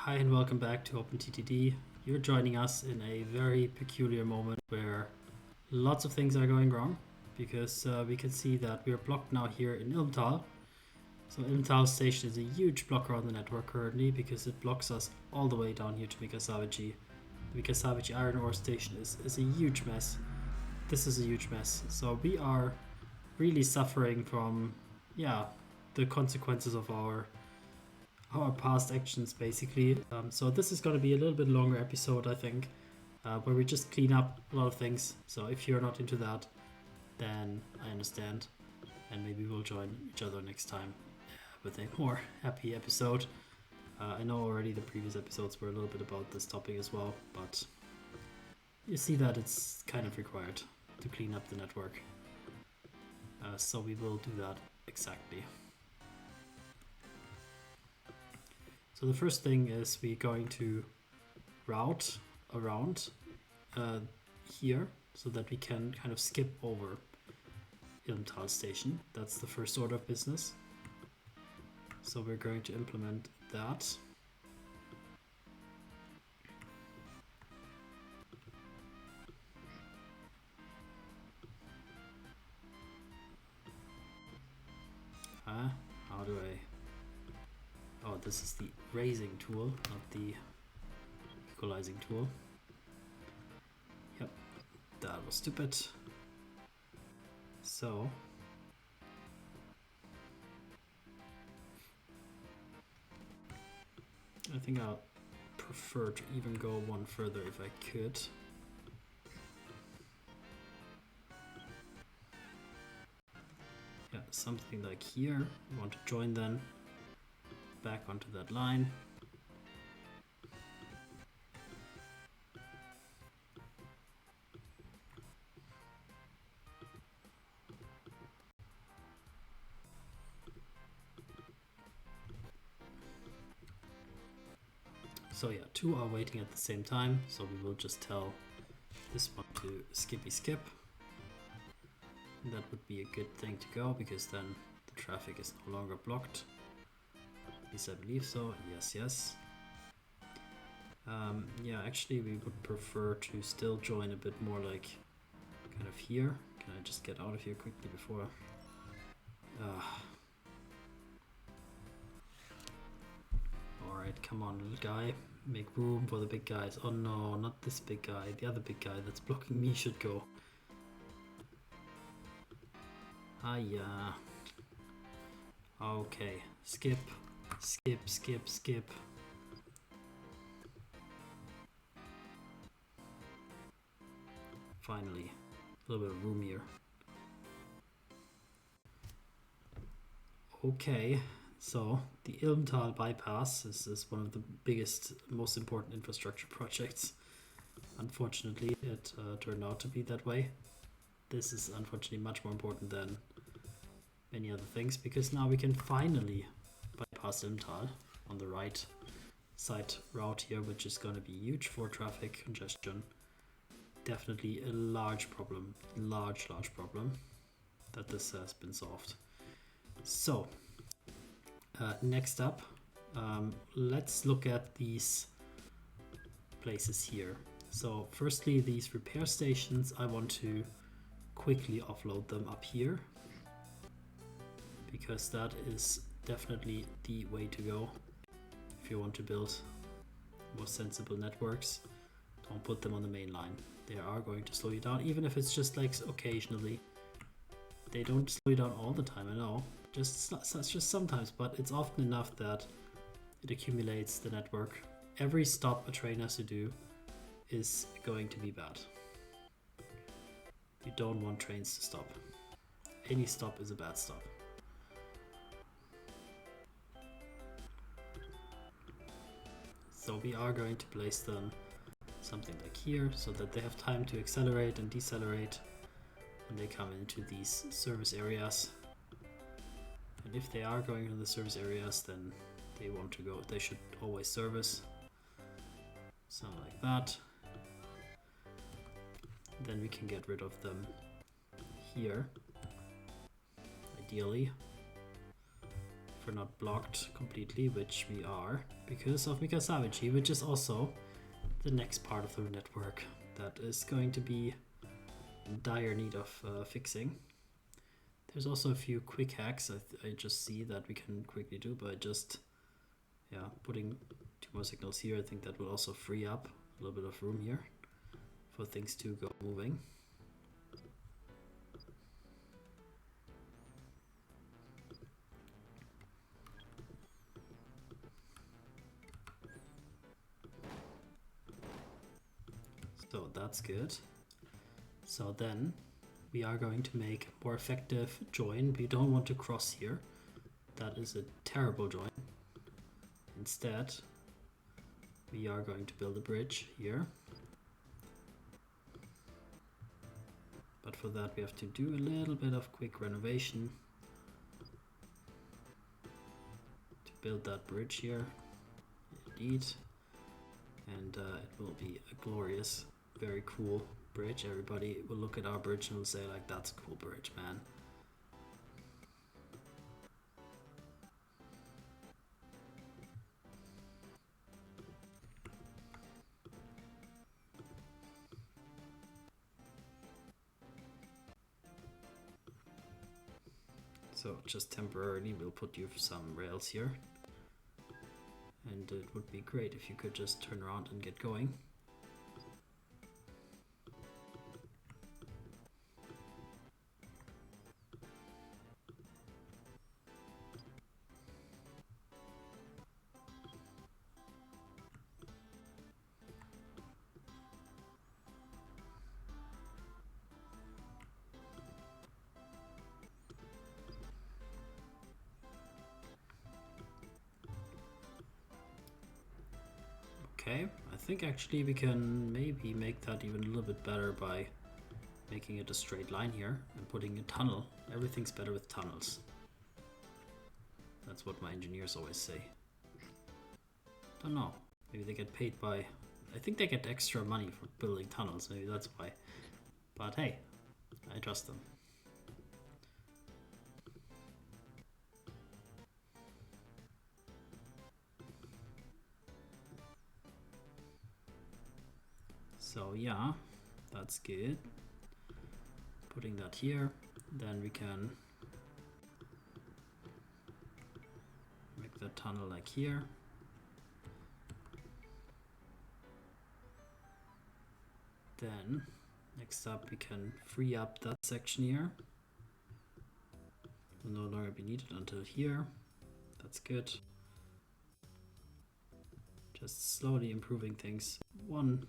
Hi and welcome back to OpenTTD. You're joining us in a very peculiar moment where lots of things are going wrong because we can see that we are blocked now here in Ilmtal. So Ilmtal station is a huge blocker on the network currently because it blocks us all the way down here to Mikasavici. The Mikasavici iron ore station is a huge mess. This is a huge mess. So we are really suffering from, the consequences of our past actions basically. So this is going to be a little bit longer episode, I think, where we just clean up a lot of things. So if you're not into that, then I understand, and maybe we'll join each other next time with a more happy episode. I know already the previous episodes were a little bit about this topic as well, but you see that it's kind of required to clean up the network. So we will do that exactly. So the first thing is we're going to route around here so that we can kind of skip over Ilmtal station. That's the first order of business. So we're going to implement that. How do I... Oh, this is the raising tool, not the equalizing tool. Yep, that was stupid. So I think I'll prefer to even go one further if I could. Yeah, something like here. We want to join then back onto that line. So yeah, two are waiting at the same time, so we will just tell this one to skippy skip. And that would be a good thing to go because then the traffic is no longer blocked. At least I believe so. Yes. Yeah, actually we would prefer to still join a bit more like kind of here. Can I just get out of here quickly before... Alright, come on little guy. Make room for the big guys. Oh no, not this big guy. The other big guy that's blocking me should go. Yeah. Okay, skip. Finally, a little bit of room here. Okay, so the Ilmtal bypass is one of the biggest, most important infrastructure projects. Unfortunately, it turned out to be that way. This is unfortunately much more important than many other things because now we can finally bypass Ilmtal on the right side route here, which is going to be huge for traffic congestion. Definitely a large problem, large problem that this has been solved. So next up, let's look at these places here. So firstly, these repair stations, I want to quickly offload them up here because that is definitely the way to go if you want to build more sensible networks. Don't put them on the main line. They are going to slow you down, even if it's just like occasionally. They don't slow you down all the time, I know. Just sometimes, but it's often enough that it accumulates the network. Every stop a train has to do is going to be bad. You don't want trains to stop. Any stop is a bad stop. So we are going to place them something like here so that they have time to accelerate and decelerate when they come into these service areas. And if they are going to the service areas, then they should always service. Something like that. Then we can get rid of them here, ideally. we're not blocked completely, which we are because of Mikasavici, which is also the next part of the network that is going to be in dire need of fixing. There's also a few quick hacks I just see that we can quickly do by just putting 2 more signals here. I think that will also free up a little bit of room here for things to go moving. So that's good. So then we are going to make a more effective join. We don't want to cross here. That is a terrible join. Instead, we are going to build a bridge here. But for that we have to do a little bit of quick renovation to build that bridge here. Indeed. And it will be a glorious, very cool bridge. Everybody will look at our bridge and will say like, that's a cool bridge, man. So just temporarily we'll put you some rails here. And it would be great if you could just turn around and get going. Okay, I think actually we can maybe make that even a little bit better by making it a straight line here and putting a tunnel. Everything's better with tunnels. That's what my engineers always say. Don't know, maybe they get paid by... I think they get extra money for building tunnels, maybe that's why. But hey, I trust them. So yeah, that's good. Putting that here, then we can make the tunnel like here. Then next up we can free up that section here. Will no longer be needed until here. That's good. Just slowly improving things 1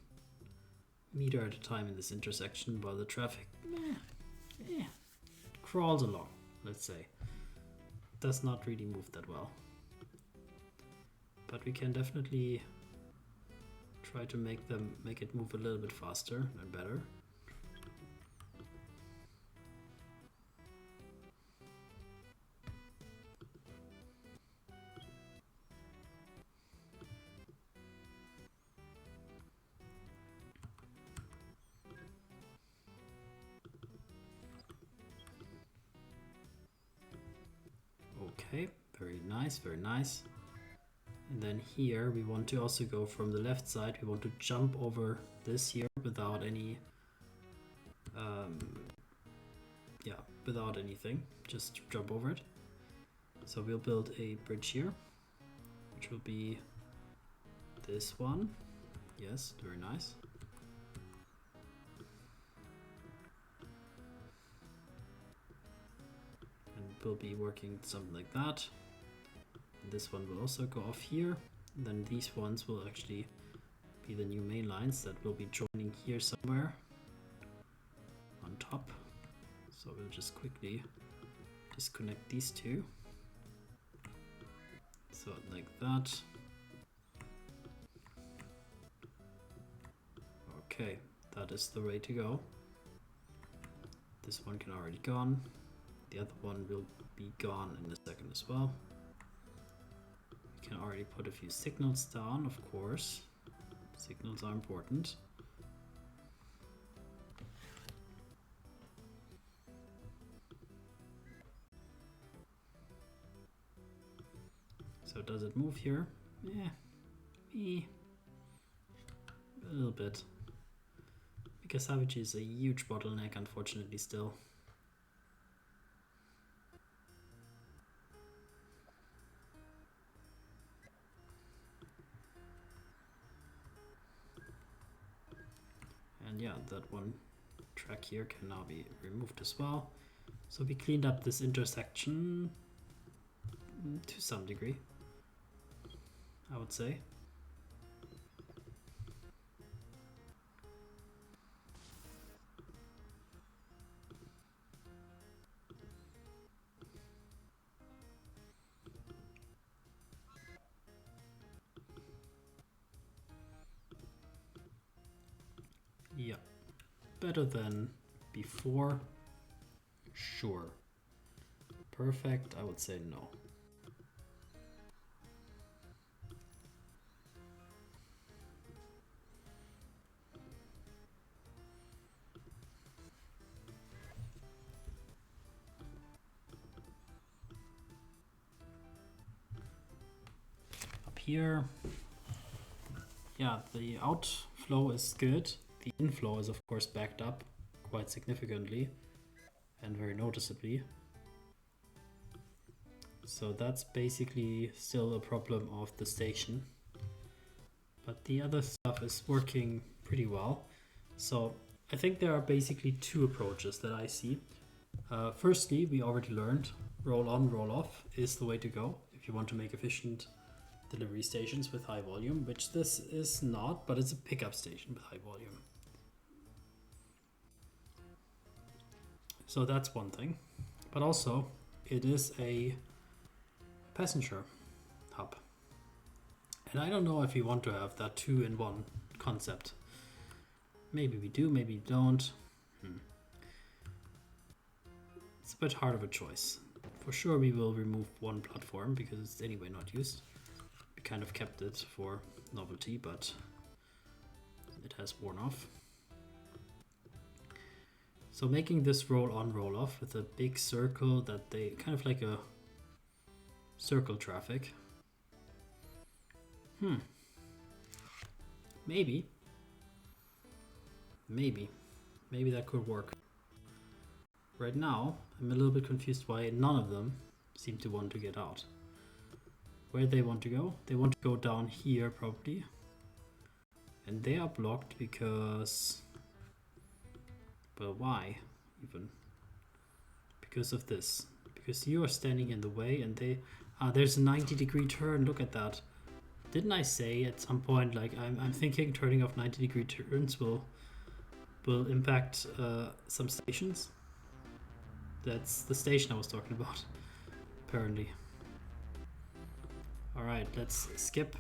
meter at a time in this intersection while the traffic crawls along, let's say. Does not really move that well. But we can definitely try to make it move a little bit faster and better. Okay, very nice, very nice. And then here we want to also go from the left side. We want to jump over this here without any, without anything. Just jump over it. So we'll build a bridge here, which will be this one. Yes, very nice. And we'll be working something like that. This one will also go off here. And then these ones will actually be the new main lines that will be joining here somewhere on top. So we'll just quickly disconnect these two. So like that. Okay, that is the way to go. This one can already gone. The other one will be gone in a second as well. We can already put a few signals down, of course. Signals are important. So does it move here? Yeah, a little bit. Because Savage is a huge bottleneck, unfortunately, still. And yeah, that one track here can now be removed as well. So we cleaned up this intersection to some degree, I would say. Yeah, better than before, sure. Perfect, I would say no. Up here, yeah, the outflow is good. The inflow is of course backed up quite significantly and very noticeably. So that's basically still a problem of the station. But the other stuff is working pretty well. So I think there are basically two approaches that I see. Firstly, we already learned roll on, roll off is the way to go if you want to make efficient delivery stations with high volume, which this is not, but it's a pickup station with high volume. So that's one thing. But also, it is a passenger hub. And I don't know if we want to have that 2-in-1 concept. Maybe we do, maybe we don't. It's a bit hard of a choice. For sure we will remove one platform because it's anyway not used. We kind of kept it for novelty, but it has worn off. So making this roll on, roll off with a big circle that they kind of like a circle traffic. Maybe that could work. Right now, I'm a little bit confused why none of them seem to want to get out. Where they want to go? They want to go down here probably. And they are blocked because... Well, why even? Because of this. Because you are standing in the way and they... there's a 90-degree turn, look at that. Didn't I say at some point, like, I'm thinking turning off 90-degree turns will impact some stations? That's the station I was talking about, apparently. Alright, let's skip.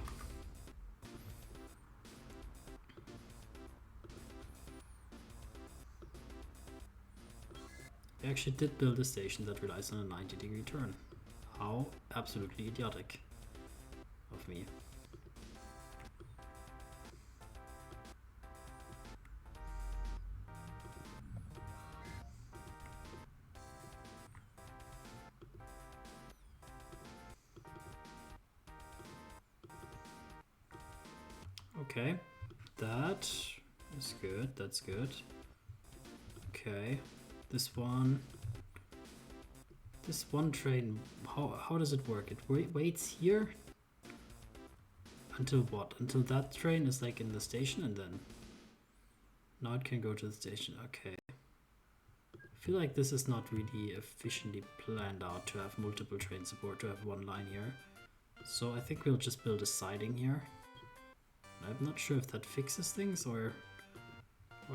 They actually did build a station that relies on a 90-degree turn. How absolutely idiotic of me. Okay, that is good, that's good. Okay, this one train, how does it work? It waits here until what? Until that train is like in the station and then now it can go to the station. Okay. I feel like this is not really efficiently planned out to have multiple train support, to have one line here. So I think we'll just build a siding here. I'm not sure if that fixes things or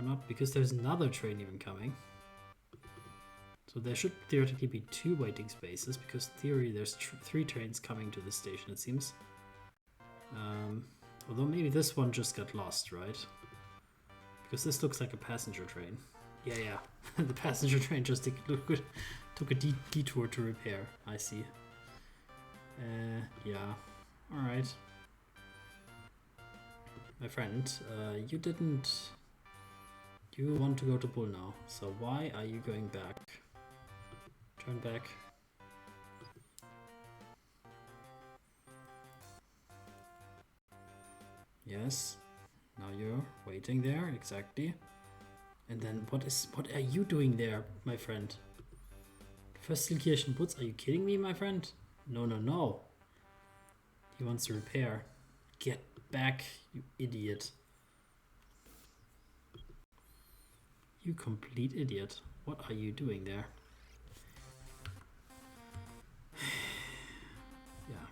not, because there's another train even coming. So there should theoretically be 2 waiting spaces, because in theory there's 3 trains coming to the station, it seems. Although maybe this one just got lost, right? Because this looks like a passenger train. Yeah. The passenger train just took a detour to repair. I see. Yeah. Alright. My friend, you want to go to Bull now, so why are you going back? Turn back. Yes. Now you're waiting there, exactly. And then what are you doing there, my friend? Festelkirchenputz, are you kidding me, my friend? No, no, no. He wants to repair. Get back, you idiot. You complete idiot. What are you doing there? Yeah.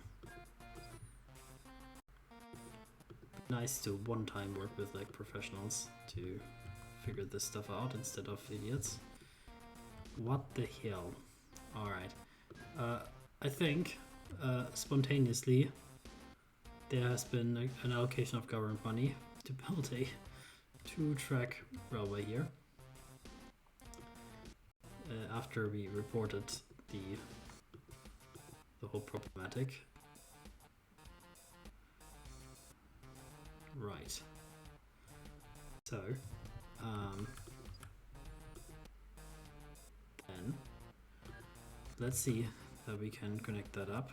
Nice to one time work with like professionals to figure this stuff out instead of idiots. What the hell? Alright. I think spontaneously there has been an allocation of government money to build a 2-track railway here. After we reported the whole problematic. Right. So, then let's see that we can connect that up.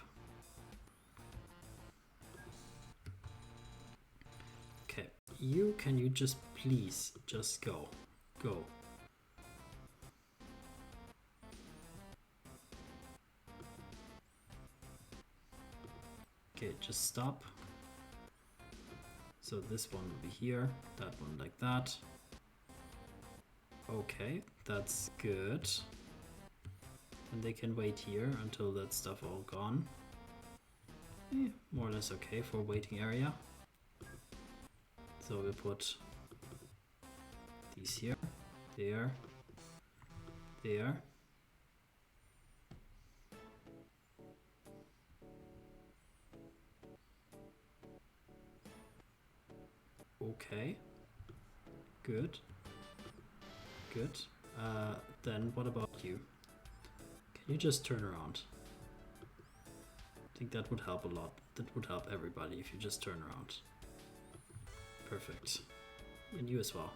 Okay, can you just please just go? Okay, just stop. So this one will be here, that one like that. Okay, that's good. And they can wait here until that stuff all gone. More or less okay for waiting area. So we'll put these here, there. Okay, good. Then what about you? Can you just turn around? I think that would help a lot. That would help everybody if you just turn around. Perfect. And you as well.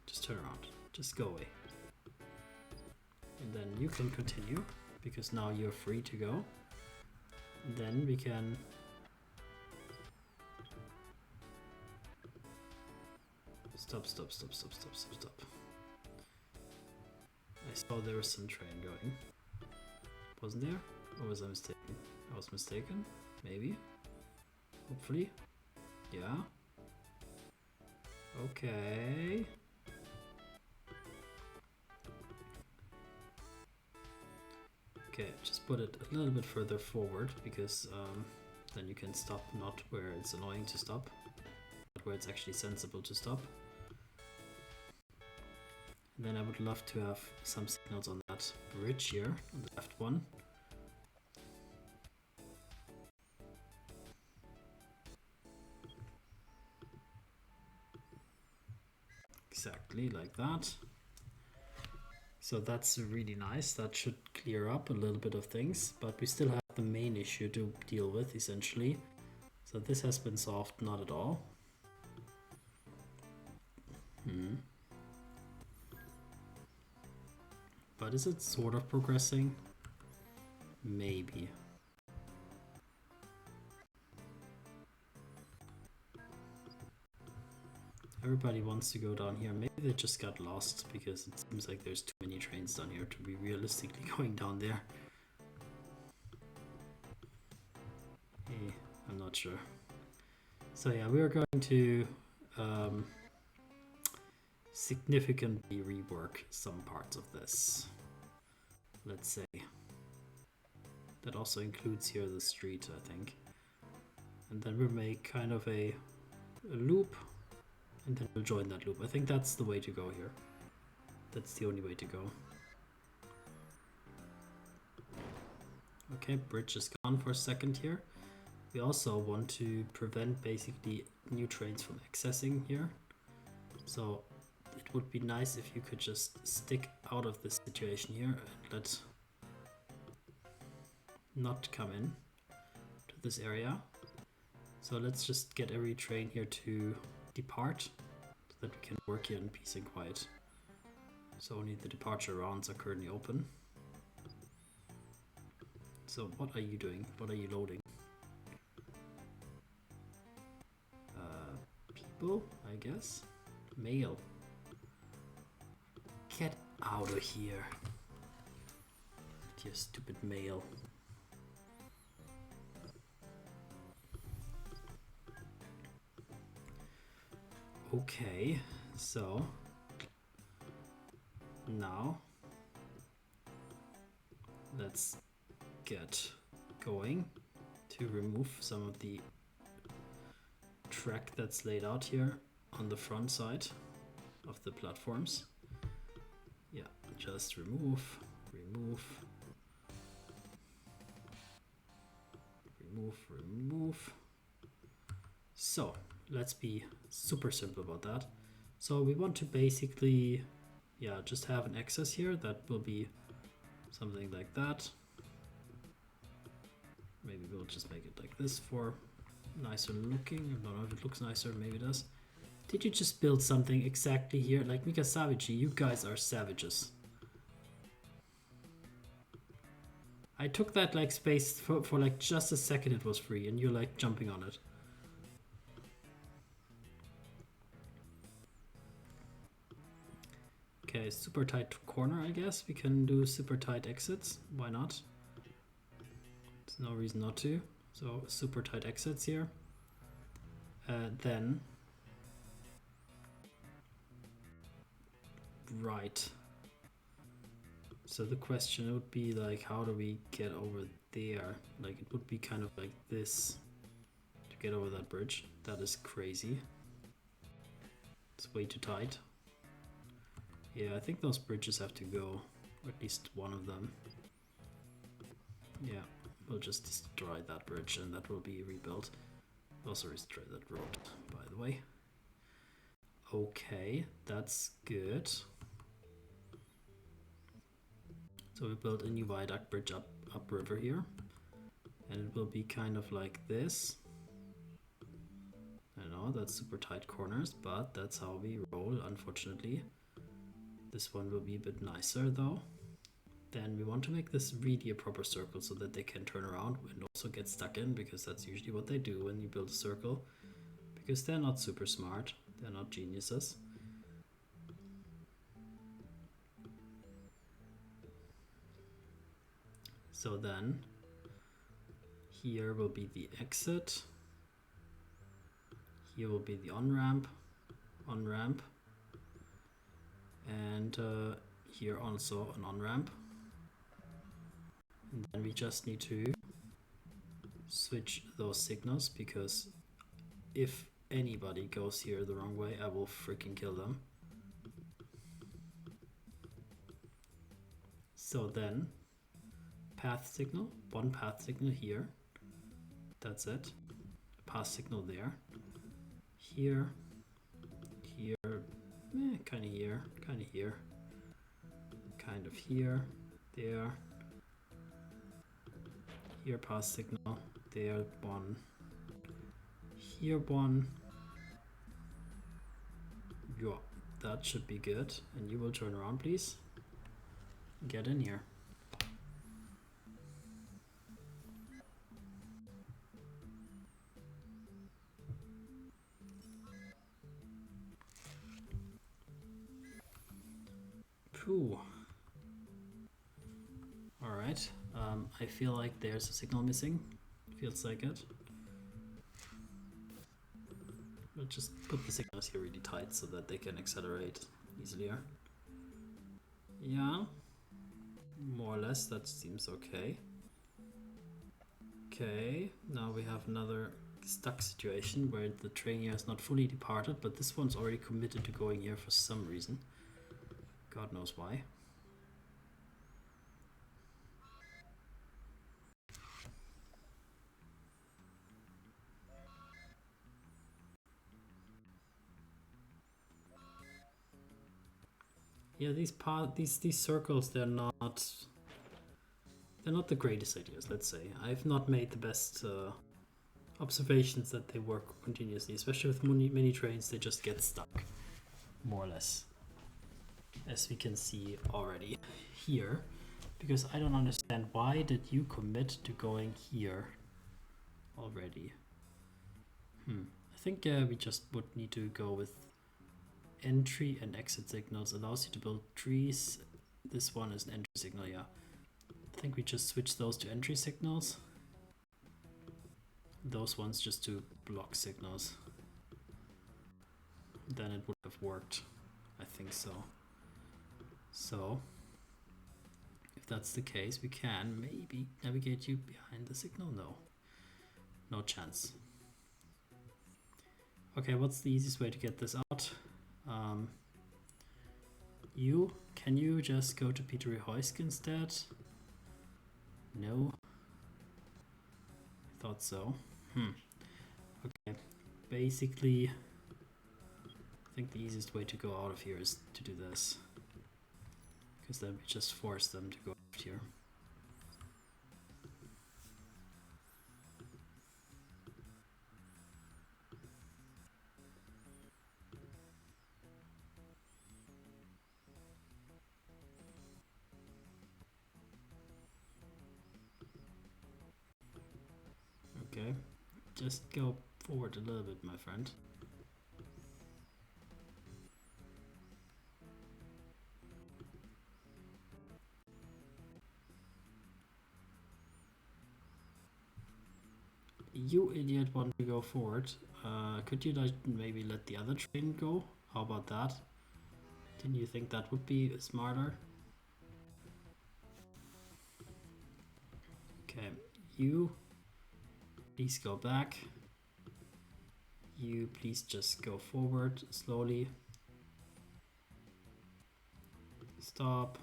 Just turn around. Just go away. And then you can continue, because now you're free to go. And then we can... Stop. I saw there was some train going. Wasn't there? Or was I mistaken? I was mistaken? Maybe? Hopefully? Yeah? Okay. Okay, just put it a little bit further forward, because then you can stop not where it's annoying to stop, but where it's actually sensible to stop. And then I would love to have some signals on that bridge here, on the left one. Exactly like that. So that's really nice. That should clear up a little bit of things, but we still have the main issue to deal with, essentially. So this has been solved, not at all. But is it sort of progressing? Maybe. Everybody wants to go down here. Maybe they just got lost, because it seems like there's too many trains down here to be realistically going down there. Hey, I'm not sure. So yeah, we are going to significantly rework some parts of this. Let's say. That also includes here the street, I think. And then we'll make kind of a loop, and then we'll join that loop. I think that's the way to go here. That's the only way to go. Okay, bridge is gone for a second here. We also want to prevent basically new trains from accessing here. So it would be nice if you could just stick out of this situation here and let not come in to this area. So let's just get every train here to depart, so that we can work here in peace and quiet. So only the departure rounds are currently open. So what are you doing? What are you loading? people, I guess. Mail. Get out of here. You stupid mail. Okay, so now let's get going to remove some of the track that's laid out here on the front side of the platforms. Yeah, just remove. So let's be super simple about that. So we want to basically, yeah, just have an access here that will be something like that. Maybe we'll just make it like this for nicer looking. I don't know if it looks nicer, maybe it does. Did you just build something exactly here? Like Mika Savage, you guys are savages. I took that like space for like just a second, it was free, and you're like jumping on it. Okay, super tight corner, I guess. We can do super tight exits. Why not? There's no reason not to. So super tight exits here. Then, right. So the question would be like, how do we get over there? Like it would be kind of like this to get over that bridge. That is crazy. It's way too tight. Yeah, I think those bridges have to go, or at least one of them. Yeah, we'll just destroy that bridge and that will be rebuilt. Also destroy that road, by the way. Okay, that's good. So we built a new viaduct bridge upriver here. And it will be kind of like this. I know, that's super tight corners, but that's how we roll, unfortunately. This one will be a bit nicer though. Then we want to make this really a proper circle so that they can turn around and also get stuck in, because that's usually what they do when you build a circle. Because they're not super smart, they're not geniuses. So then, here will be the exit. Here will be the on-ramp. And here also an on-ramp. And then we just need to switch those signals, because if anybody goes here the wrong way, I will freaking kill them. So then, path signal, one path signal here. That's it. A path signal there. Here, kind of here, kind of here, kind of here, there. Here pass signal, there one, here one. Yeah, that should be good. And you will turn around, please. Get in here. Phew. All right. I feel like there's a signal missing. Feels like it. We'll just put the signals here really tight so that they can accelerate easier. Yeah, more or less that seems okay. Okay, now we have another stuck situation where the train here is not fully departed, but this one's already committed to going here for some reason. God knows why. Yeah, these circles, they're not the greatest ideas, let's say. I've not made the best observations that they work continuously, especially with many trains. They just get stuck, more or less, as we can see already here. Because I don't understand, why did you commit to going here already? I think we just would need to go with entry and exit signals. Allows you to build trees. This one is an entry signal, yeah. I think we just switch those to entry signals. Those ones just to block signals. Then it would have worked. I think so. So, if that's the case, we can maybe navigate you behind the signal. No. No chance. Okay, what's the easiest way to get this out? Can you just go to Peter Hoysk instead? No. I thought so. Okay, basically, I think the easiest way to go out of here is to do this. Because then we just force them to go out here. Okay, just go forward a little bit, my friend. You idiot want to go forward. Could you like maybe let the other train go? How about that? Didn't you think that would be smarter? Okay, you please go back. You please just go forward slowly. Stop.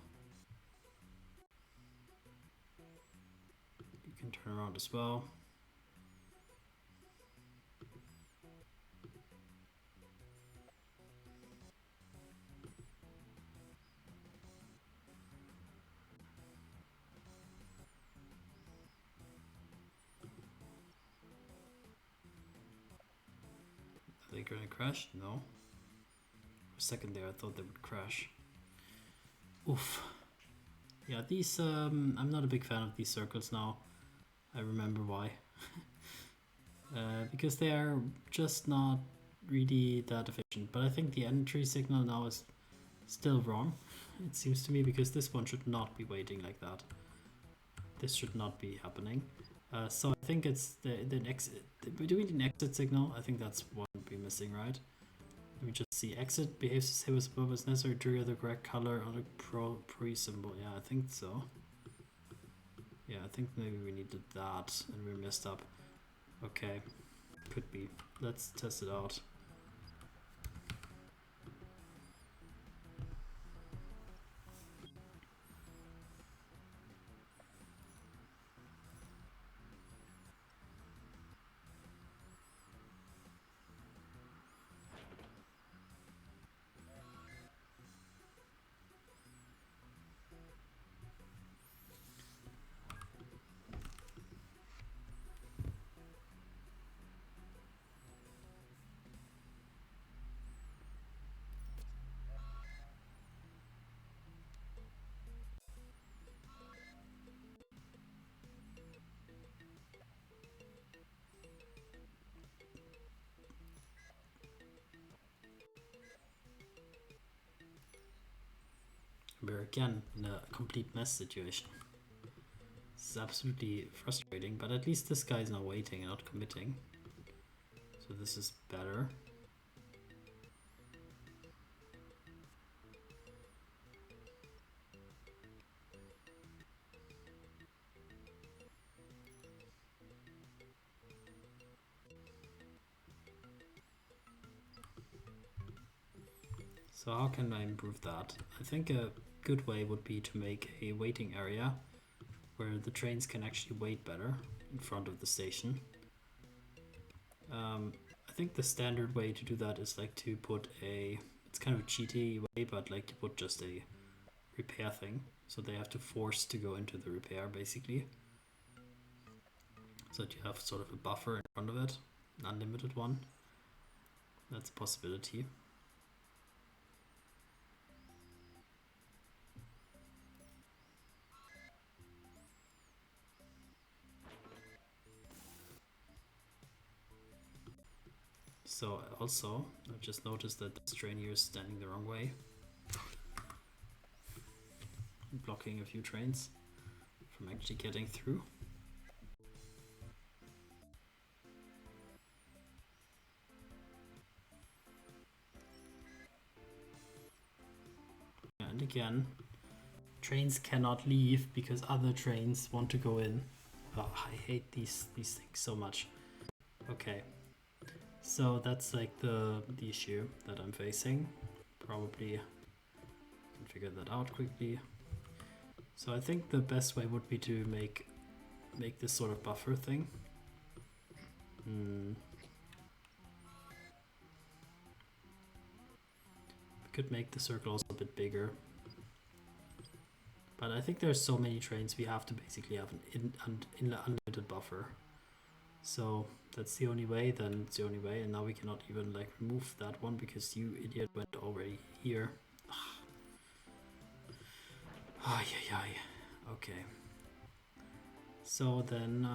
You can turn around as well. Are they going to crash? No. For a second there, I thought they would crash. Oof. Yeah, these, I'm not a big fan of these circles now. I remember why. Because they are just not really that efficient. But I think the entry signal now is still wrong, it seems to me, because this one should not be waiting like that. This should not be happening. So I think it's the exit. Do we need an exit signal? I think that's what we're missing, right? Let me just see. Exit behaves the same as above as necessary to trigger the correct color on the pre symbol. Yeah, I think so. Yeah, I think maybe we needed that and we messed up. Okay, could be. Let's test it out. We're again in a complete mess situation. This is absolutely frustrating, but at least this guy's not waiting and not committing. So this is better. So how can I improve that? I think a good way would be to make a waiting area where the trains can actually wait better in front of the station. I think the standard way to do that is like to put it's kind of a cheaty way, but like to put just a repair thing. So they have to force to go into the repair basically. So that you have sort of a buffer in front of it, an unlimited one. That's a possibility. So also, I've just noticed that this train here is standing the wrong way. Blocking a few trains from actually getting through. And again, trains cannot leave because other trains want to go in. Oh, I hate these things so much. Okay, so that's like the issue that I'm facing. Probably can figure that out quickly. So I think the best way would be to make this sort of buffer thing. We could make the circle also a bit bigger. But I think there's so many trains we have to basically have an unlimited buffer. So that's the only way, then it's the only way, and now we cannot even like remove that one because you idiot went already here. Ay, ay, ay. Okay. So then,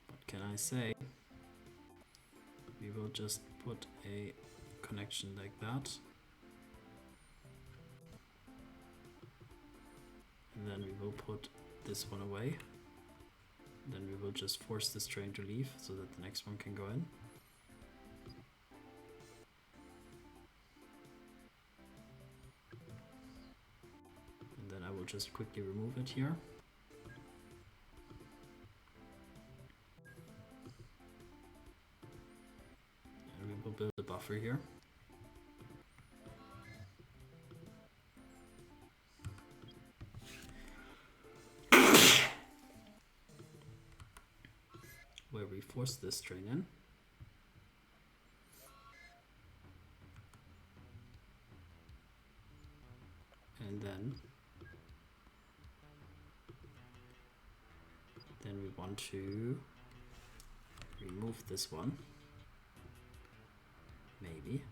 what can I say? We will just put a connection like that. And then we will put this one away. Then we will just force this train to leave so that the next one can go in. And then I will just quickly remove it here. And we will build a buffer here. Where we force this train in. And then we want to remove this one. Maybe.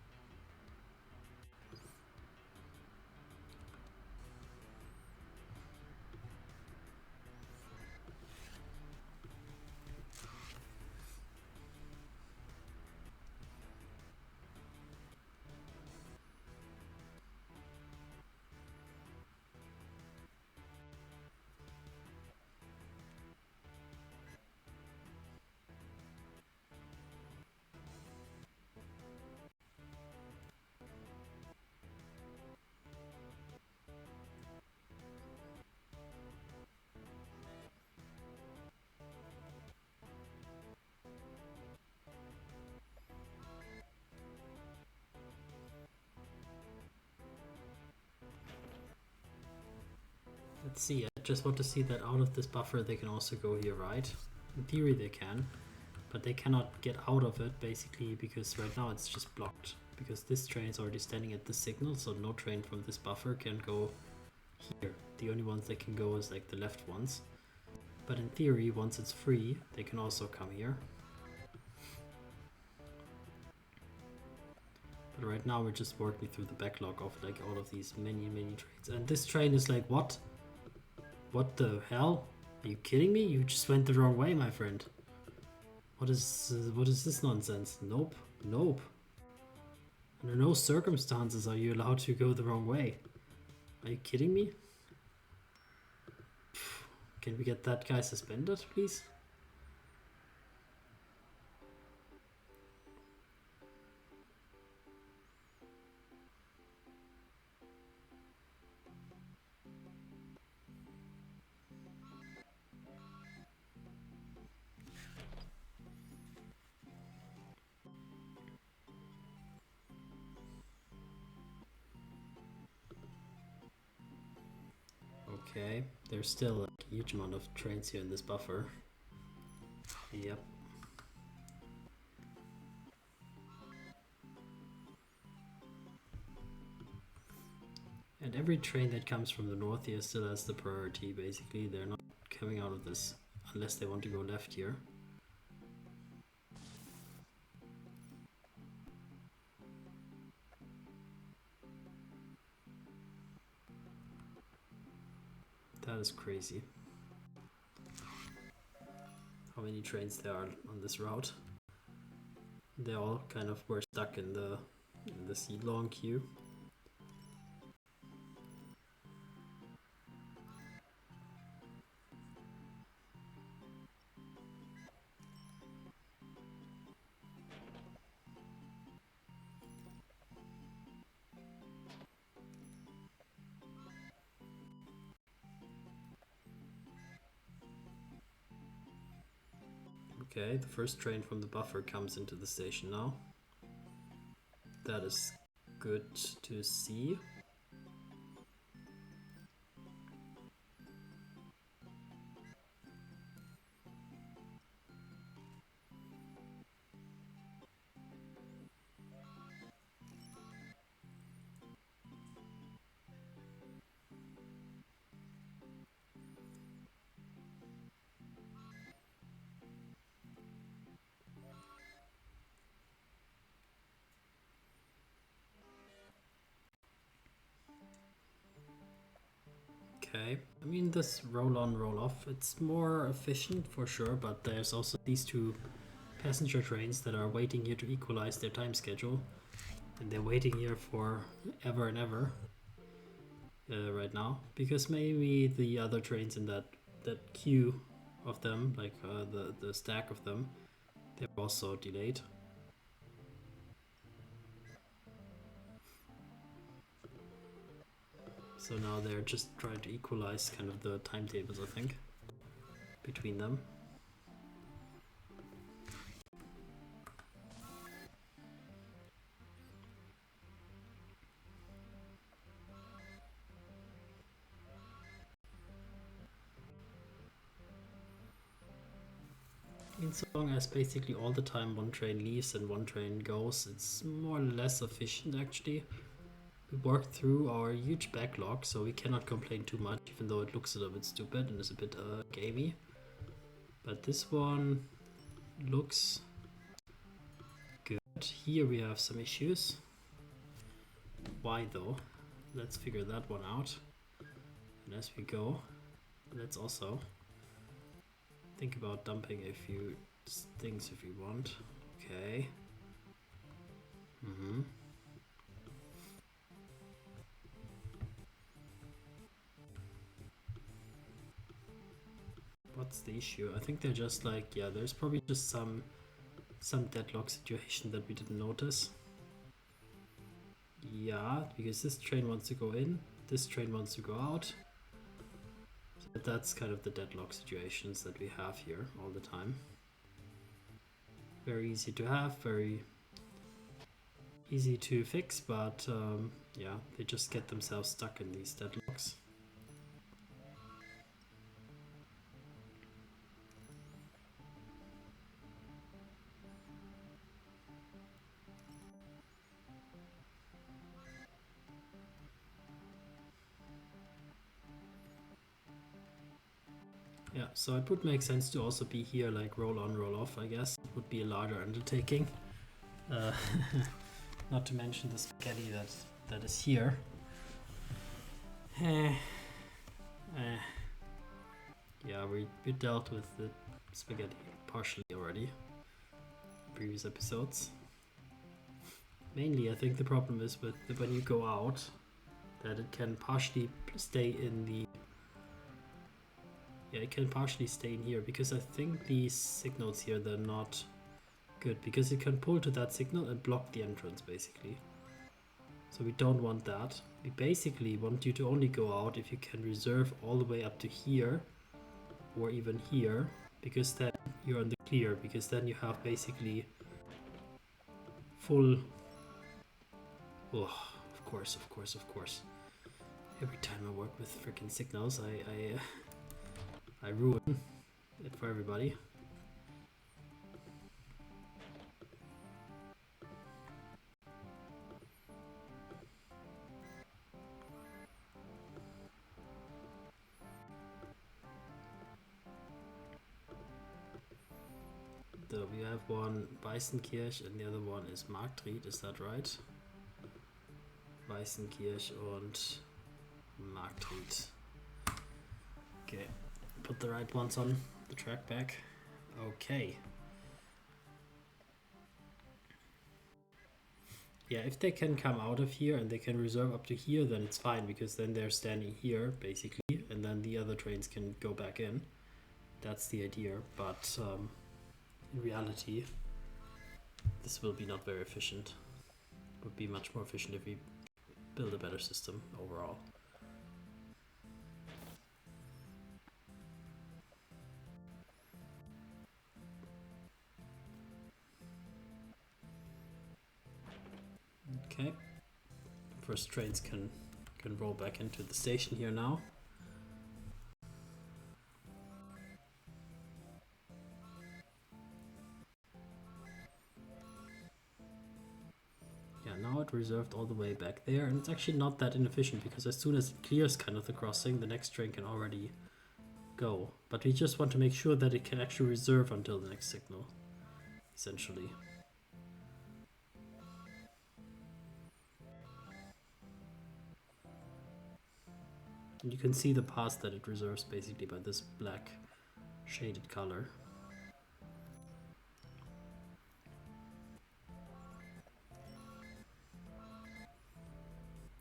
Let's see, I just want to see that out of this buffer they can also go here, right? In theory they can, but they cannot get out of it basically because right now it's just blocked. Because this train is already standing at the signal, so no train from this buffer can go here. The only ones that can go is like the left ones. But in theory, once it's free, they can also come here. But right now we're just working through the backlog of like all of these many trains. And this train is like, what? What the hell? Are you kidding me? You just went the wrong way, my friend. What is this nonsense? Nope, nope. Under no circumstances are you allowed to go the wrong way. Are you kidding me? Can we get that guy suspended, please? Okay, there's still a huge amount of trains here in this buffer. Yep. And every train that comes from the north here still has the priority, basically. They're not coming out of this unless they want to go left here. That is crazy. How many trains there are on this route. They all kind of were stuck in the seed long queue. Okay, the first train from the buffer comes into the station now. That is good to see. Okay, I mean this roll on, roll off, it's more efficient for sure, but there's also these two passenger trains that are waiting here to equalize their time schedule, and they're waiting here for ever and ever right now, because maybe the other trains in that queue of them, like the stack of them, they're also delayed. So now they're just trying to equalize kind of the timetables, I think, between them. In so long as basically all the time one train leaves and one train goes, it's more or less efficient actually. We worked through our huge backlog, so we cannot complain too much, even though it looks a little bit stupid and is a bit gamey. But this one looks good. Here we have some issues. Why though? Let's figure that one out. And as we go, let's also think about dumping a few things if you want. Okay. What's the issue? I think they're just like, yeah, there's probably just some deadlock situation that we didn't notice. Yeah, because this train wants to go in, this train wants to go out. So that's kind of the deadlock situations that we have here all the time. Very easy to have, very easy to fix, but yeah, they just get themselves stuck in these deadlocks. Yeah, so it would make sense to also be here like roll on, roll off, I guess. It would be a larger undertaking. Not to mention the spaghetti that is here. Yeah, we dealt with the spaghetti partially already in previous episodes. Mainly, I think the problem is with when you go out, that it can partially stay in the... Yeah, it can partially stay in here, because I think these signals here, they're not good, because it can pull to that signal and block the entrance, basically. So we don't want that. We basically want you to only go out if you can reserve all the way up to here, or even here, because then you're on the clear, because then you have basically full... Oh, of course. Every time I work with freaking signals, I ruin it for everybody. So we have one Weißenkirch and the other one is Marktried, is that right? Weißenkirch und Marktried. Okay, put the right ones on the track back. Okay. Yeah, if they can come out of here and they can reserve up to here, then it's fine, because then they're standing here basically, and then the other trains can go back in. That's the idea, but in reality, this will be not very efficient. It would be much more efficient if we build a better system overall. Okay, first trains can roll back into the station here now. Yeah, now it reserved all the way back there, and it's actually not that inefficient, because as soon as it clears kind of the crossing, the next train can already go. But we just want to make sure that it can actually reserve until the next signal, essentially. And you can see the path that it reserves basically by this black shaded color.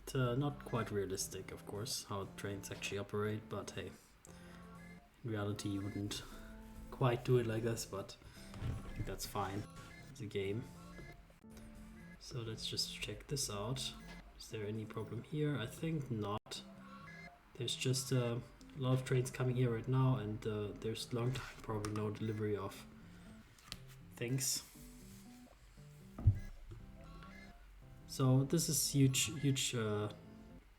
It's not quite realistic, of course, how trains actually operate, but hey, in reality you wouldn't quite do it like this, but I think that's fine. It's a game. So let's just check this out. Is there any problem here? I think not. There's just a lot of trains coming here right now, and there's long time probably no delivery of things. So this is huge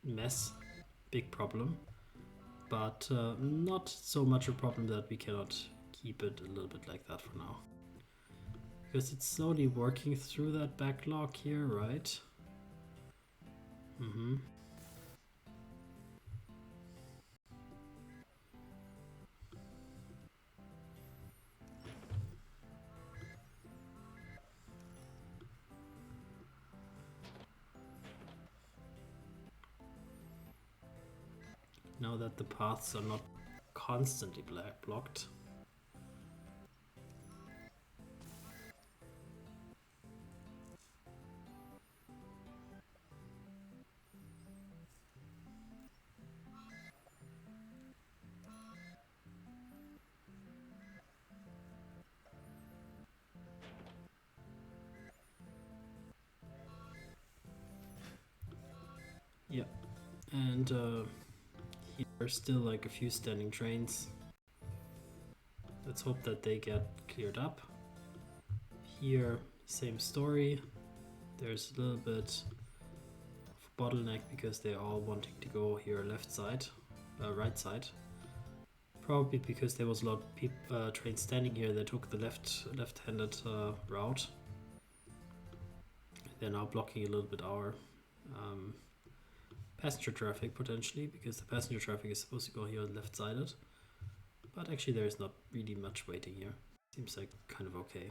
mess, big problem, but not so much a problem that we cannot keep it a little bit like that for now. Because it's slowly working through that backlog here, right? Now that the paths are not constantly blocked. Yeah, and here are still like a few standing trains. Let's hope that they get cleared up. Here, same story. There's a little bit of a bottleneck because they're all wanting to go here left side, right side. Probably because there was a lot of trains standing here. They took the left-handed route. They're now blocking a little bit our passenger traffic potentially, because the passenger traffic is supposed to go here left-sided. But actually there is not really much waiting here. Seems like kind of okay.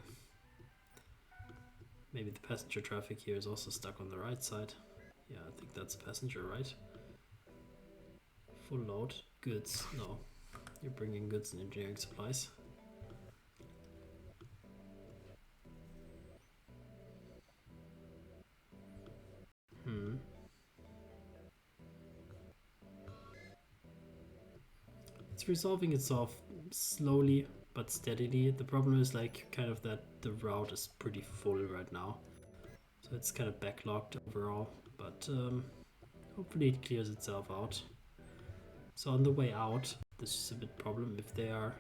Maybe the passenger traffic here is also stuck on the right side. Yeah, I think that's passenger, right? Full load. Goods. No. You're bringing goods and engineering supplies. It's resolving itself slowly but steadily. The problem is like kind of that the route is pretty full right now. So it's kind of backlogged overall, but hopefully it clears itself out. So on the way out, this is a bit problem. If they are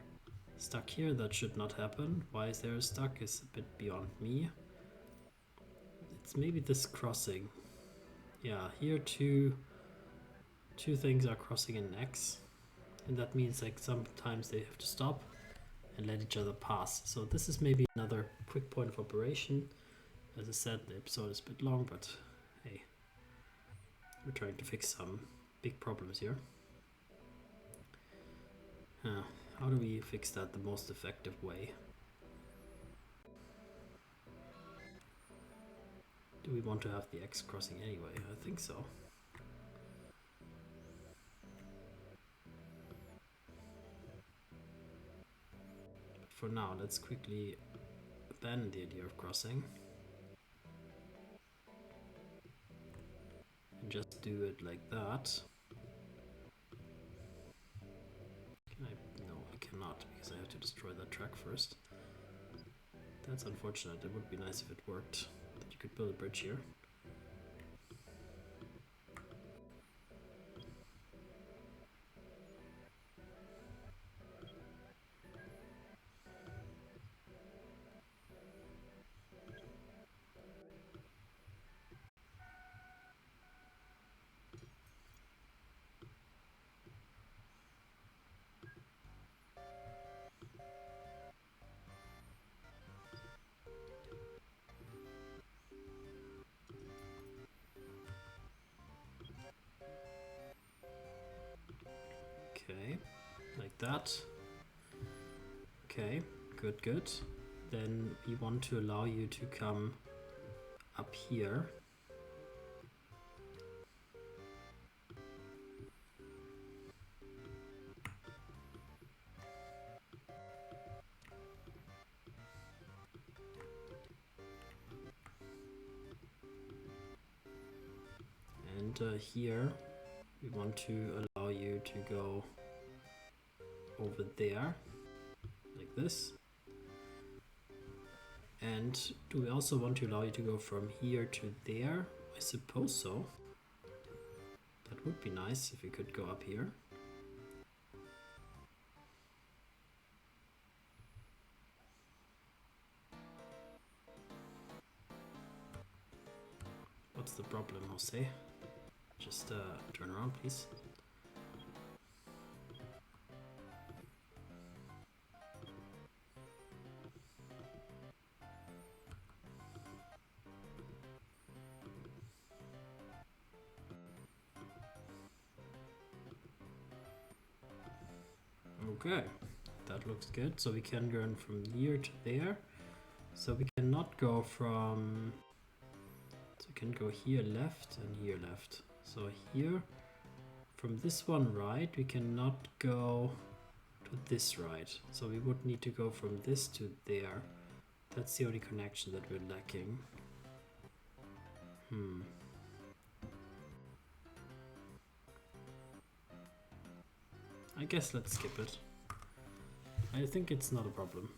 stuck here, that should not happen. Why is there stuck is a bit beyond me. It's maybe this crossing. Yeah, here two things are crossing in X, and that means like sometimes they have to stop and let each other pass. So this is maybe another quick point of operation. As I said, the episode is a bit long, but hey, we're trying to fix some big problems here. How do we fix that the most effective way? Do we want to have the X crossing anyway? I think so. But for now, let's quickly abandon the idea of crossing. can just do it like that. Can I? No, I cannot, because I have to destroy that track first. That's unfortunate. It would be nice if it worked, that you could build a bridge here. Okay, like that. Okay, good, good. Then we want to allow you to come up here. And here we want to allow you to go over there, like this. And do we also want to allow you to go from here to there? I suppose so. That would be nice if we could go up here. What's the problem, Jose? Just turn around, please. Okay, that looks good. So we can go from here to there. So we cannot go from... So we can go here left and here left. So here, from this one right, we cannot go to this right. So we would need to go from this to there. That's the only connection that we're lacking. I guess let's skip it. I think it's not a problem.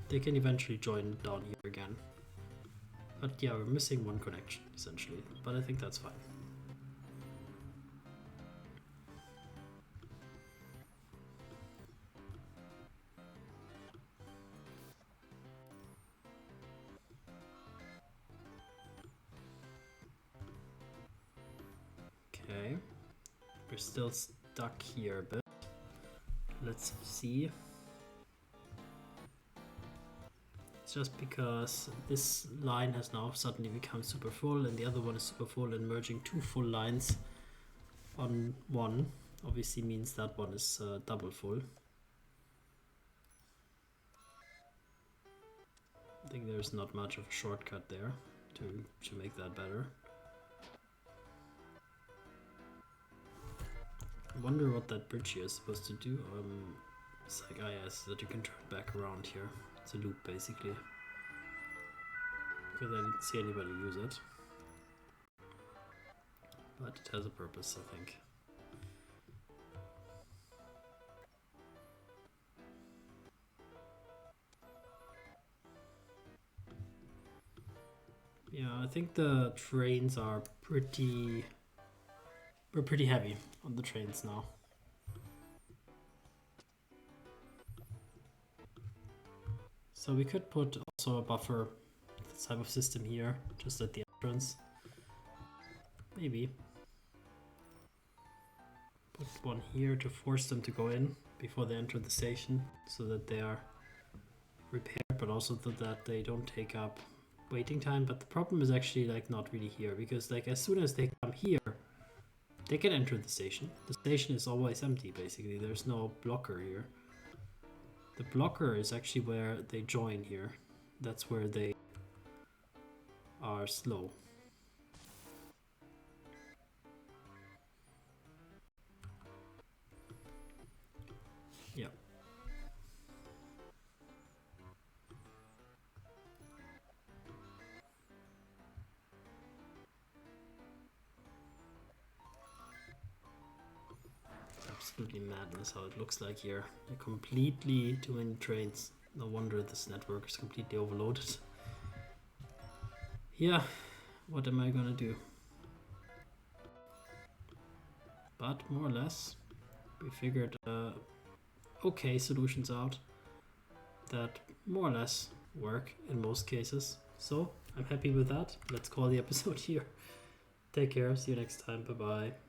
They can eventually join down here again. But yeah, we're missing one connection, essentially. But I think that's fine. Okay. We're still stuck here a bit. Let's see. It's just because this line has now suddenly become super full and the other one is super full, and merging two full lines on one obviously means that one is double full. I think there's not much of a shortcut there to make that better. I wonder what that bridge here is supposed to do. It's like, ah yes, that you can turn back around here. It's a loop basically. Because I didn't see anybody use it. But it has a purpose, I think. Yeah, I think the trains are pretty... We're pretty heavy on the trains now. So we could put also a buffer type of system here, just at the entrance. Maybe. Put one here to force them to go in before they enter the station, so that they are repaired, but also so that they don't take up waiting time. But the problem is actually like not really here, because like as soon as they come here, they can enter the station. The station is always empty basically. There's no blocker here. The blocker is actually where they join here. That's where they are slow. Yeah. absolutely madness how it looks like here. Completely too many trains. No wonder this network is completely overloaded. Yeah, what am I gonna do? But more or less, we figured okay solutions out that more or less work in most cases. So I'm happy with that. Let's call the episode here. Take care. See you next time. Bye bye.